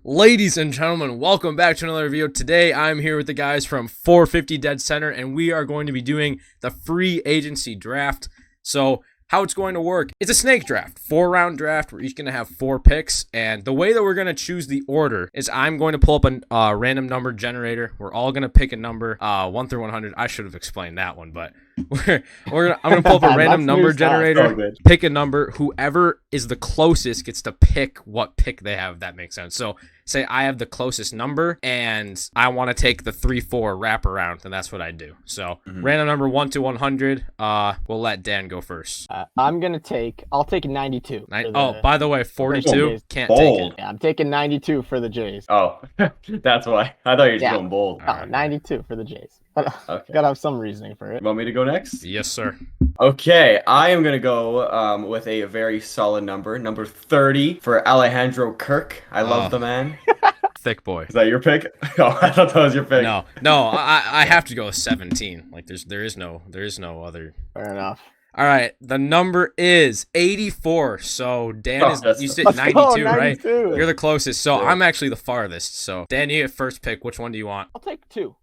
Ladies and gentlemen, welcome back to another video. Today, I'm here with the guys from 450DeadCenter, and we are going to be doing the free agency draft. So, how it's going to work, it's a snake draft, 4-round draft. We're each going to have 4 picks, and the way that we're going to choose the order is I'm going to pull up a random number generator. We're all going to pick a number, 1 through 100. I should have explained that one, but I'm going to pull up a random number generator, pick a number. Whoever is the closest gets to pick what pick they have, if that makes sense. So, say I have the closest number, and I want to take the 3-4 wraparound, and that's what I do. So, random number 1 to 100. We'll let Dan go first. I'll take 92. By the way, 42 can't take it. Yeah, I'm taking 92 for the Jays. Oh, that's why. I thought you were just going bold. Oh, 92 for the Jays. Okay. Gotta have some reasoning for it. You want me to go next? Yes, sir. Okay, I am going to go with a very solid number. Number 30 for Alejandro Kirk. I love the man. Thick boy. Is that your pick? Oh, I thought that was your pick. No, I have to go with 17. Like there is no other. Fair enough. All right, the number is 84. So Dan you sit 92, right? You're the closest. So I'm actually the farthest. So Dan, you get first pick. Which one do you want? I'll take 2.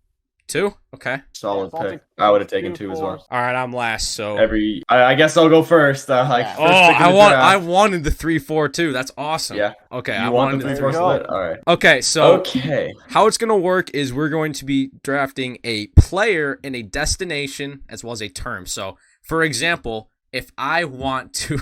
2? Okay. Solid pick. I would have taken 2 as well. All right, I'm last. So I guess I'll go first. I wanted the 3-4 too. That's awesome. Yeah. Okay, I wanted the 3-4 split. All right. Okay, so how it's gonna work is we're going to be drafting a player and a destination as well as a term. So, for example, if I want to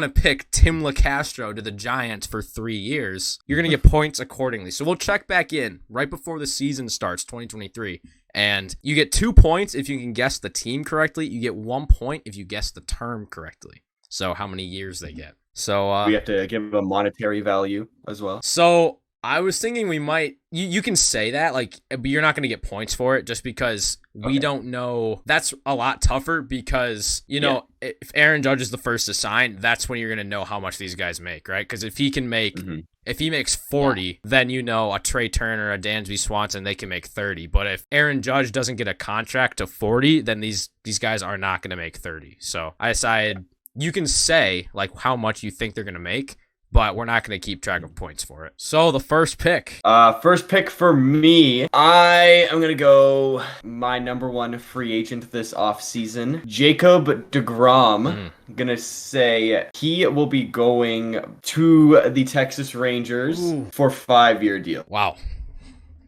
pick Tim LeCastro to the Giants for 3 years, you're going to get points accordingly. So we'll check back in right before the season starts, 2023. And you get 2 points if you can guess the team correctly. You get 1 point if you guess the term correctly. So how many years they get. So we have to give a monetary value as well. So I was thinking we might, you can say that, like, but you're not going to get points for it just because we don't know. That's a lot tougher because, you know, if Aaron Judge is the first to sign, that's when you're going to know how much these guys make, right? Because if he can make, if he makes 40, then you know a Trey Turner, a Dansby Swanson, they can make 30. But if Aaron Judge doesn't get a contract to 40, then these guys are not going to make 30. So I decided you can say, like, how much you think they're going to make, but we're not going to keep track of points for it. So the first pick. First pick for me, I am going to go my number 1 free agent this offseason, Jacob deGrom. I'm going to say he will be going to the Texas Rangers for a 5-year deal. Wow.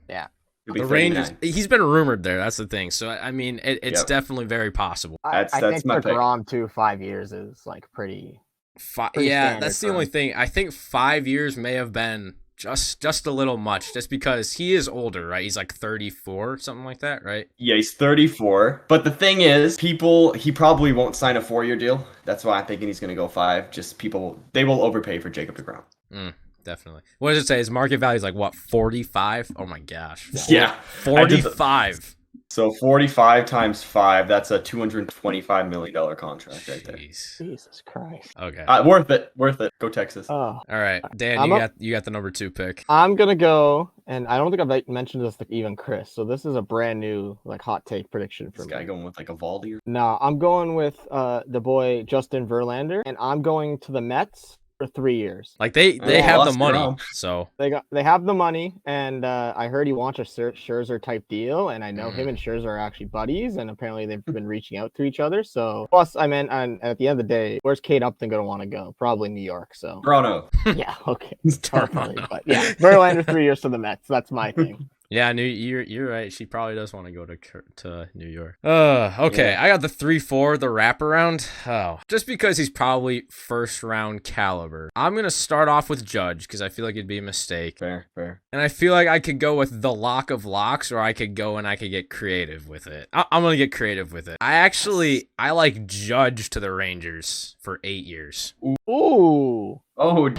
Yeah. The Rangers, he's been rumored there. That's the thing. So, I mean, it's definitely very possible. I think deGrom to 5 years is like pretty... That's the only thing. I think 5 years may have been just a little much, just because he is older, right? He's like 34, something like that, right? Yeah, he's 34. But the thing is, he probably won't sign a 4-year deal. That's why I'm thinking he's going to go 5. Just they will overpay for Jacob deGrom. Definitely. What does it say? His market value is like, what, 45? Oh my gosh. Yeah. 45. So 45 times 5, that's a $225 million contract right there. Jesus Christ. Okay. Worth it. Go Texas. All right. Dan, you got the number 2 pick. I'm going to go, and I don't think I've mentioned this to even Chris, so this is a brand new like hot take prediction for me. This guy going with like a Valdi? No, I'm going with the boy Justin Verlander, and I'm going to the Mets for 3 years. Like they have the money, so they have the money, and I heard he wants a Scherzer type deal, and I know him and Scherzer are actually buddies, and apparently they've been reaching out to each other. So plus, I mean, and at the end of the day, where's Kate Upton gonna want to go? Probably New York. So Toronto. Yeah, okay, definitely. But yeah, Verlander 3 years to the Mets. That's my thing. Yeah, you're right. She probably does want to go to New York. Okay. Yeah. I got the 3-4, the wraparound. Oh, just because he's probably first round caliber. I'm gonna start off with Judge because I feel like it'd be a mistake. Fair. And I feel like I could go with the lock of locks, or I could go and I could get creative with it. I'm gonna get creative with it. I like Judge to the Rangers for 8 years. Ooh. Oh.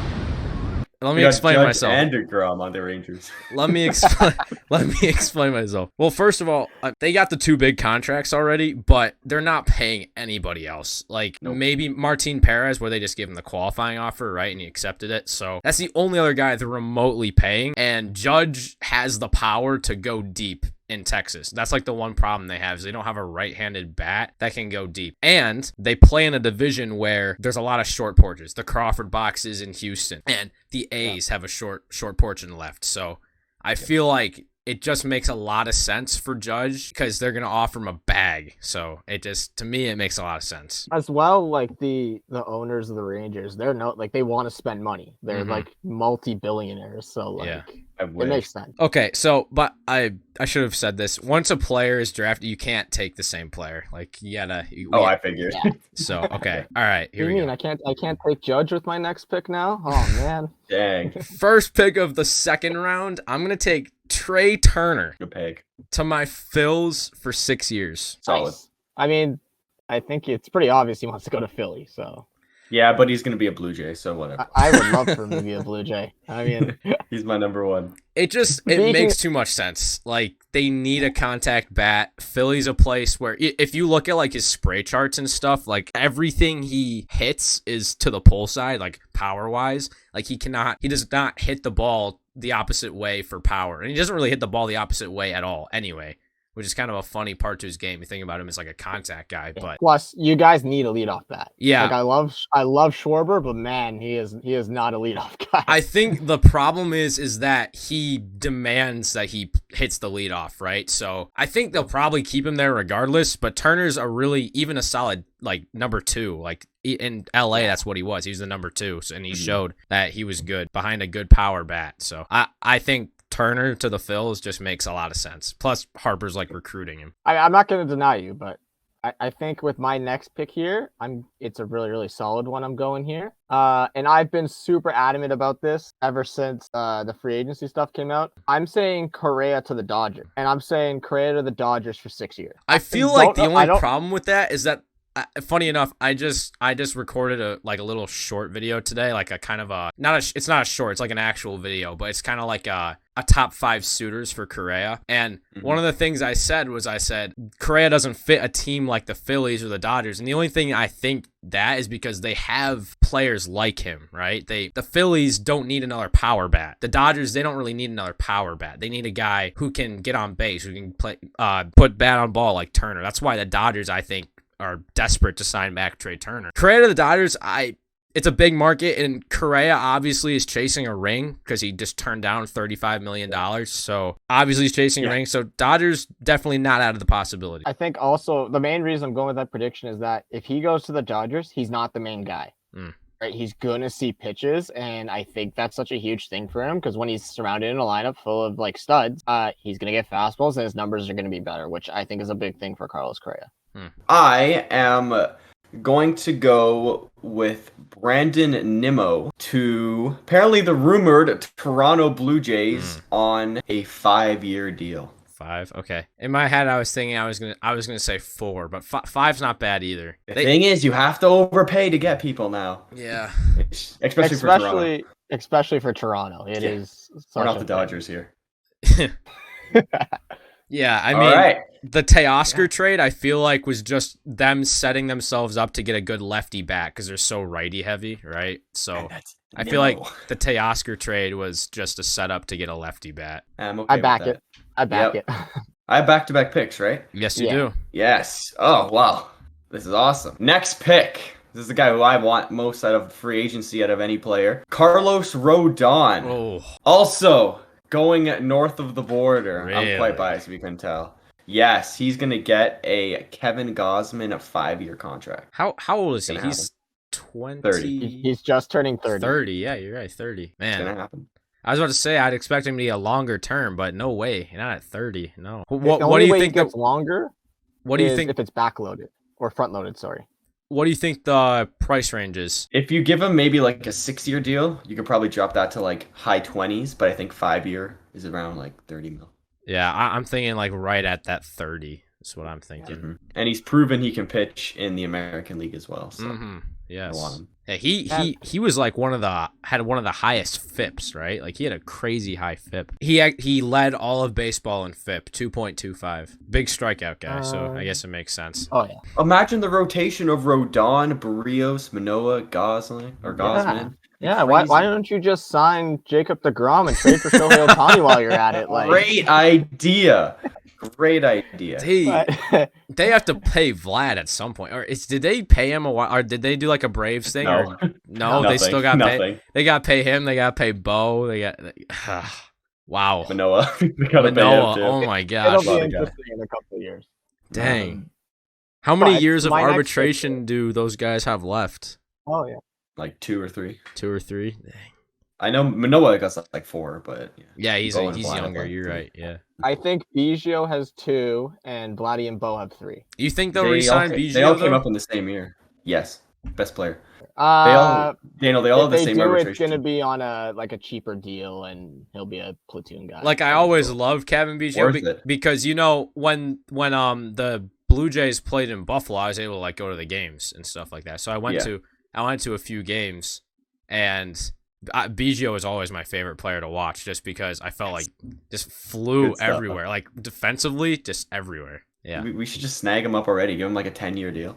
Let me explain myself. And deGrom on the Rangers. Let me explain myself. Well, first of all, they got the 2 big contracts already, but they're not paying anybody else. Like maybe Martin Perez, where they just give him the qualifying offer, right, and he accepted it. So that's the only other guy they're remotely paying. And Judge has the power to go deep in Texas. That's like the one problem they have is they don't have a right-handed bat that can go deep. And they play in a division where there's a lot of short porches. The Crawford box is in Houston, and the A's have a short porch in the left. So I feel like it just makes a lot of sense for Judge because they're going to offer him a bag. So it just, to me, it makes a lot of sense. As well, like the owners of the Rangers, they're they want to spend money. They're like multi-billionaires. So like it makes sense. Okay, so but I should have said this. Once a player is drafted, you can't take the same player. Like you gotta. I figured. Yeah. So okay, all right. Here we go. I can't take Judge with my next pick now. Oh man. Dang. First pick of the second round, I'm gonna take Trey Turner. Good pick. To my Phils for 6 years. Solid. Nice. I mean, I think it's pretty obvious he wants to go to Philly. So. Yeah, but he's gonna be a Blue Jay, so whatever. I would love for him to be a Blue Jay. I mean, he's my number one. It makes too much sense. Like they need a contact bat. Philly's a place where if you look at like his spray charts and stuff, like everything he hits is to the pull side, like power wise. Like he does not hit the ball the opposite way for power, and he doesn't really hit the ball the opposite way at all anyway, which is kind of a funny part to his game. You think about him as like a contact guy, but plus you guys need a leadoff bat. Yeah, like I love Schwarber, but man, he is not a leadoff guy. I think the problem is that he demands that he hits the leadoff, right? So I think they'll probably keep him there regardless. But Turner's even a solid like number 2. Like in LA, that's what he was. He was the number 2, and he showed that he was good behind a good power bat. So I think Turner to the Phils just makes a lot of sense. Plus, Harper's like recruiting him. I'm not going to deny you, but I think with my next pick here, it's a really, really solid one I'm going here. And I've been super adamant about this ever since the free agency stuff came out. I'm saying Correa to the Dodgers, and I'm saying Correa to the Dodgers for 6 years. I feel like the only problem with that is that funny enough, I just recorded a little short video today, like a kind of it's not a short, it's like an actual video, but it's kind of like a top 5 suitors for Correa. And one of the things I said Correa doesn't fit a team like the Phillies or the Dodgers. And the only thing I think that is because they have players like him, right? The Phillies don't need another power bat. The Dodgers, they don't really need another power bat. They need a guy who can get on base, who can play, put bat on ball like Turner. That's why the Dodgers, I think, are desperate to sign back Trey Turner. Correa to the Dodgers, it's a big market, and Correa obviously is chasing a ring because he just turned down $35 million. So obviously he's chasing a ring. So Dodgers definitely not out of the possibility. I think also the main reason I'm going with that prediction is that if he goes to the Dodgers, he's not the main guy. Right? He's going to see pitches, and I think that's such a huge thing for him because when he's surrounded in a lineup full of like studs, he's going to get fastballs and his numbers are going to be better, which I think is a big thing for Carlos Correa. I am going to go with Brandon Nimmo to apparently the rumored Toronto Blue Jays on a 5-year deal. 5, okay. In my head, I was thinking I was gonna say 4, but 5's not bad either. The thing is, you have to overpay to get people now. Yeah, especially for Toronto. Especially for Toronto, it is. We're not the Dodgers here. Yeah, I mean, the Teoscar trade, I feel like, was just them setting themselves up to get a good lefty bat because they're so righty heavy, right? So I feel like the Teoscar trade was just a setup to get a lefty bat. I'm okay I back with it. I back it. I have back-to-back picks, right? Yes, you do. Yes. Oh, wow. This is awesome. Next pick. This is the guy who I want most out of free agency out of any player. Carlos Rodon. Oh. Also going north of the border. Really? I'm quite biased if you couldn't tell. Yes, he's going to get a Kevin Gausman 5-year contract. How old is he? Gonna He's 20. 30. He's just turning 30. 30, yeah, you're right, 30. Man. It's going to happen. I was about to say I'd expect him to be a longer term, but no way. Not at 30. No. The What only do you way think it gets longer? What do you think if it's backloaded or front loaded? Sorry. What do you think the price range is? If you give him maybe like a 6-year deal, you could probably drop that to like high 20s, but I think 5-year is around like 30 mil. Yeah, I'm thinking like right at that 30 is what I'm thinking. And he's proven he can pitch in the American League as well. So Yes. I want him. Yeah, he was like had one of the highest FIPs, right? Like he had a crazy high FIP. He led all of baseball in FIP, 2.25. Big strikeout guy, so I guess it makes sense. Oh yeah. Imagine the rotation of Rodon, Barrios, Manoah, Gosling or Gosman. Yeah, why don't you just sign Jacob DeGrom and trade for Shohei Ohtani while you're at it? Like, Great idea. Great idea. They have to pay Vlad at some point. Did they pay him a while? Or did they do like a Braves thing? No. Or no, they still got pay. They got to pay him. They got to pay Bo. Wow. Manoah. Manoah. Oh my It'll gosh. be interesting in a couple of years. Dang. How many but years of my next arbitration do those guys have left? Oh yeah. Like 2 or 3. 2 or 3? Dang. I know Manoah got like 4, but yeah, he's Bo and younger. Vlad, You're right. Yeah. I think Biggio has 2, and Vladdy and Bo have 3. You think they'll re-sign Biggio? They all came up in the same year. Yes, best player. They all have the same arbitration. It's going to be on a cheaper deal, and he'll be a platoon guy. Like I always loved Kevin Biggio because when the Blue Jays played in Buffalo, I was able to like go to the games and stuff like that. So I went to a few games, and Biggio was always my favorite player to watch just because I felt like just flew everywhere, like defensively, just everywhere. Yeah, we should just snag him up already. Give him like a 10-year deal.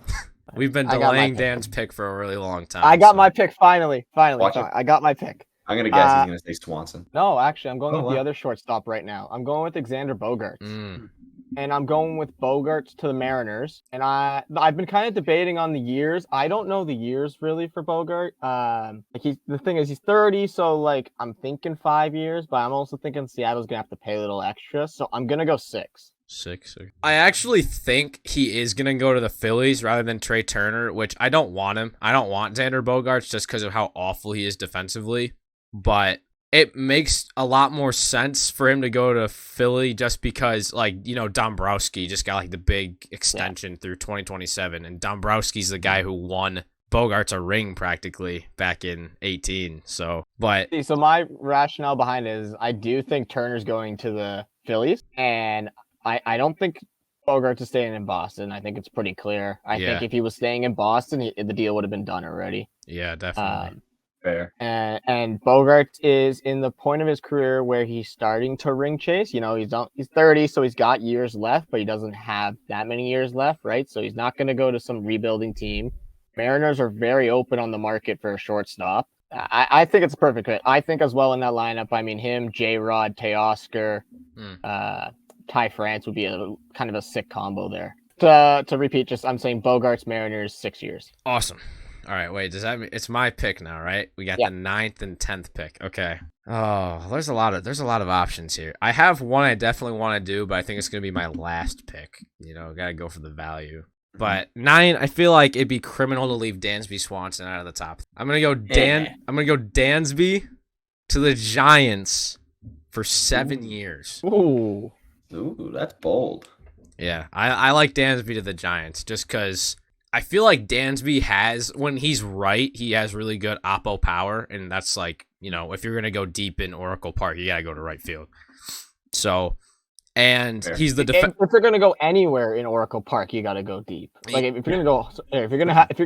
We've been delaying Dan's pick for a really long time. I got my pick finally. I got my pick. I'm gonna guess he's gonna say Swanson. No, actually, I'm going with the other shortstop right now. I'm going with Xander Bogaerts. And I'm going with Bogaerts to the Mariners. And I've been kind of debating on the years. I don't know the years really for Bogart. The thing is he's 30, so like I'm thinking 5 years, but I'm also thinking Seattle's gonna have to pay a little extra, so I'm gonna go 6. 6. I actually think he is gonna go to the Phillies rather than Trey Turner, which I don't want him. I don't want Xander Bogaerts just because of how awful he is defensively. But it makes a lot more sense for him to go to Philly just because, like, Dombrowski just got like the big extension through 2027, and Dombrowski's the guy who won Bogaerts a ring practically back in 18. So my rationale behind it is I do think Turner's going to the Phillies, and I don't think Bogaerts is staying in Boston. I think it's pretty clear. I think if he was staying in Boston, the deal would have been done already. Yeah, definitely. Fair. And Bogaerts is in the point of his career where he's starting to ring chase. He's 30, so he's got years left, but he doesn't have that many years left, right? So he's not going to go to some rebuilding team. Mariners are very open on the market for a shortstop. I think it's a perfect fit. I think as well in that lineup, I mean, him, J-Rod, Teoscar, Ty France would be a kind of a sick combo there. To repeat, I'm saying Bogaerts, Mariners, 6 years. Awesome. All right, wait, does that mean it's my pick now, right? We got the 9th and 10th pick. Okay. Oh, there's a lot of options here. I have one I definitely want to do, but I think it's going to be my last pick. Got to go for the value. But 9, I feel like it'd be criminal to leave Dansby Swanson out of the top. I'm going to go Dansby to the Giants for 7 years. Ooh, that's bold. Yeah, I like Dansby to the Giants just because I feel like Dansby has, when he's right, he has really good oppo power, and that's like, if you're going to go deep in Oracle Park, you got to go to right field. So, and he's the if you're going to go anywhere in Oracle Park, you got to go deep. Like if you're going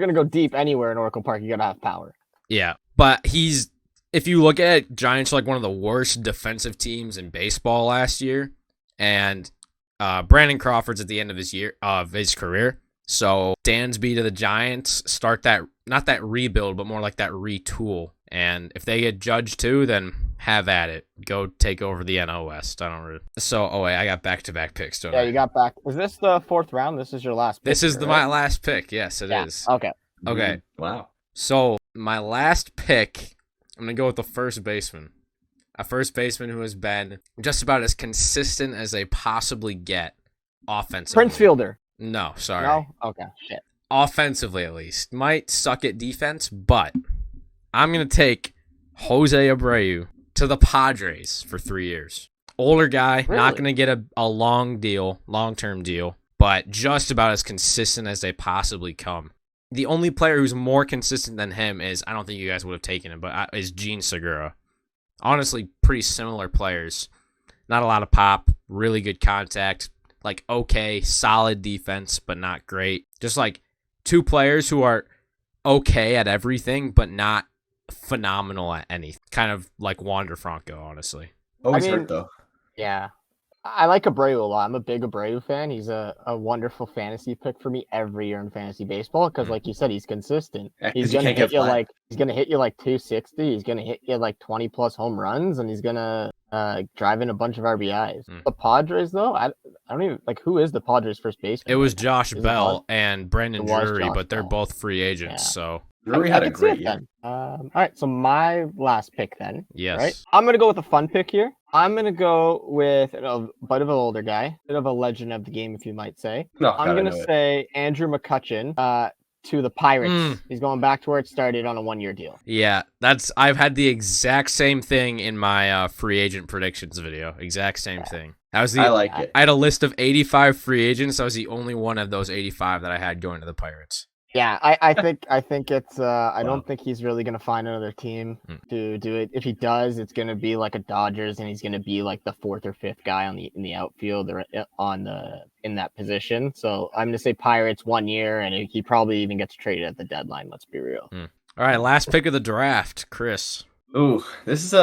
to go deep anywhere in Oracle Park, you got to have power. Yeah, but if you look at Giants, like one of the worst defensive teams in baseball last year, and Brandon Crawford's at the end of his career. So Dansby to the Giants, start that, not that rebuild, but more like that retool. And if they get Judge too, then have at it. Go take over the NL West. I got back-to-back picks, don't I? Yeah, you got back. Was this the 4th round? This is your last pick. This is my last pick. Yes, it is. Okay. Okay. Wow. So my last pick, I'm going to go with the first baseman. A first baseman who has been just about as consistent as they possibly get offensively. Prince Fielder. No, sorry. No? Okay, shit. Offensively, at least. Might suck at defense, but I'm going to take Jose Abreu to the Padres for 3 years. Older guy, Really? not going to get a long-term deal, but just about as consistent as they possibly come. The only player who's more consistent than him is, I don't think you guys would have taken him, but is Gene Segura. Honestly, pretty similar players. Not a lot of pop, really good contact, like okay, solid defense, but not great. Just like 2 players who are okay at everything, but not phenomenal at anything. Kind of like Wander Franco, honestly. Always hurt though. Yeah. I like Abreu a lot. I'm a big Abreu fan. He's a wonderful fantasy pick for me every year in fantasy baseball because, like you said, he's consistent. Yeah, 'cause He's you gonna can't hit get you flat. like 260. He's gonna hit you like 20 plus home runs, and he's gonna drive in a bunch of RBIs. The Padres, though, I don't even like who is the Padres first baseman. It was right now? Josh Is it Bell and Brandon It was Drury, Josh but they're Bell. both free agents. Yeah. So Drury I had a could see great it year. then. All right, so my last pick then. yes, Right, I'm gonna go with a fun pick here. I'm gonna go with a bit of an older guy, bit of a legend of the game, if you might say. No, I'm God, I gonna know it. say Andrew McCutchen to the Pirates. He's going back to where it started on a 1-year deal. Yeah, I've had the exact same thing in my free agent predictions video. Exact same thing. That was I like it. I had a list of 85 free agents. I was the only one of those 85 that I had going to the Pirates. Yeah, I think it's I don't think he's really gonna find another team to do it. If he does, it's gonna be like a Dodgers, and he's gonna be like the 4th or 5th guy in the outfield or in that position. So I'm gonna say Pirates 1 year, and he probably even gets traded at the deadline. Let's be real. All right, last pick of the draft, Chris. Ooh, this is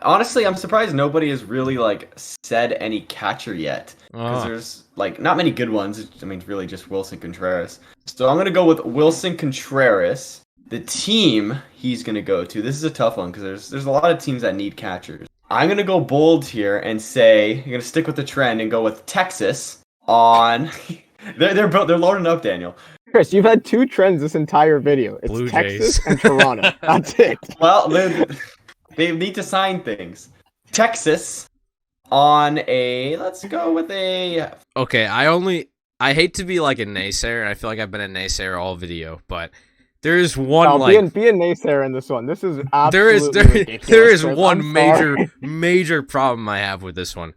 honestly, I'm surprised nobody has really like said any catcher yet because there's like not many good ones. I mean, really just Wilson Contreras. So I'm gonna go with Wilson Contreras. The team he's gonna go to. This is a tough one because there's a lot of teams that need catchers. I'm gonna go bold here and say you're gonna stick with the trend and go with Texas on. they're loading up, Daniel. Chris, you've had 2 trends this entire video. It's Blue Texas Jays. and Toronto. That's it. Well, they need to sign things. Texas on a. Let's go with a. Okay, I hate to be like a naysayer, and I feel like I've been a naysayer all video, but there is one be a naysayer in this one. This is absolutely ridiculous. there is Chris. one I'm sorry. major problem I have with this one.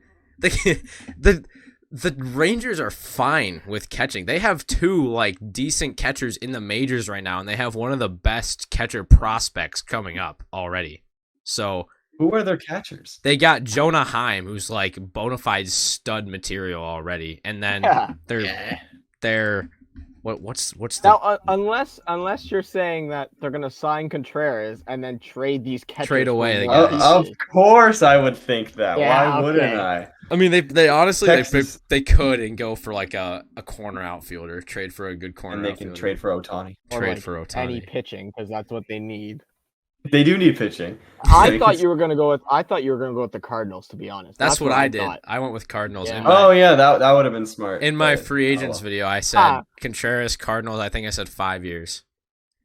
The Rangers are fine with catching. They have 2 like decent catchers in the majors right now, and they have one of the best catcher prospects coming up already. So Who are their catchers? they got Jonah Heim, who's like bona fide stud material already, and then they're what's the Now unless you're saying that they're gonna sign Contreras and then trade these catchers Trade away for the more guys. Of course, I would think that. Yeah, Why wouldn't okay. I? I mean, they honestly Texas. they could and go for like a corner outfielder, trade for a good corner And they outfielder. can trade for Otani. or, trade like, for Ohtani. any pitching because that's what they need. They do need pitching. I thought you were gonna go with the Cardinals, to be honest. That's what I did. thought. I went with Cardinals. Yeah. Oh yeah, that would have been smart. In my but- free agents well. video, I said Contreras, Cardinals. I think I said 5 years.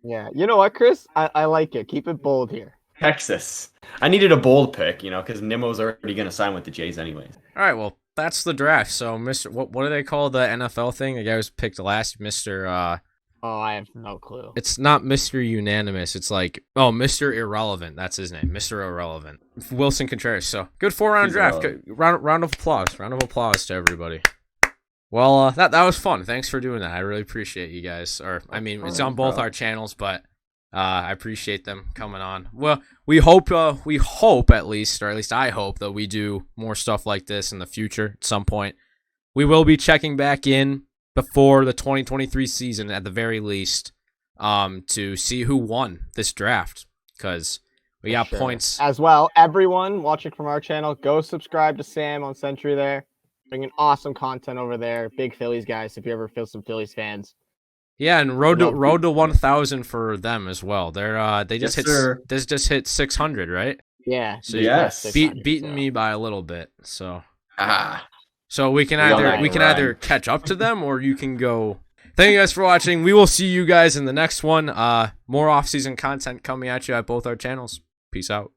Yeah, you know what, Chris? I like it. Keep it bold here. Texas. I needed a bold pick, because Nimmo's already going to sign with the Jays anyways. All right, well, that's the draft. So, Mr. What do they call the NFL thing? The guy who's picked last, Mr. Oh, I have no clue. It's not Mr. Unanimous. It's like, Mr. Irrelevant. That's his name, Mr. Irrelevant. Wilson Contreras. So, good 4-round He's draft. irrelevant. Good, round of applause. Round of applause to everybody. Well, that was fun. Thanks for doing that. I really appreciate you guys. It's on both our channels, but I appreciate them coming on. Well, we hope at least I hope that we do more stuff like this in the future at some point. We will be checking back in before the 2023 season at the very least to see who won this draft because we got points. As well, everyone watching from our channel, go subscribe to Sam on Century there. Bringing awesome content over there. Big Phillies guys, if you ever feel some Phillies fans. Yeah, and road to 1,000 for them as well. They just just hit 600, right? Yeah. So yes. beating me by a little bit. So So we can either catch up to them or you can go. Thank you guys for watching. We will see you guys in the next one. More off-season content coming at you at both our channels. Peace out.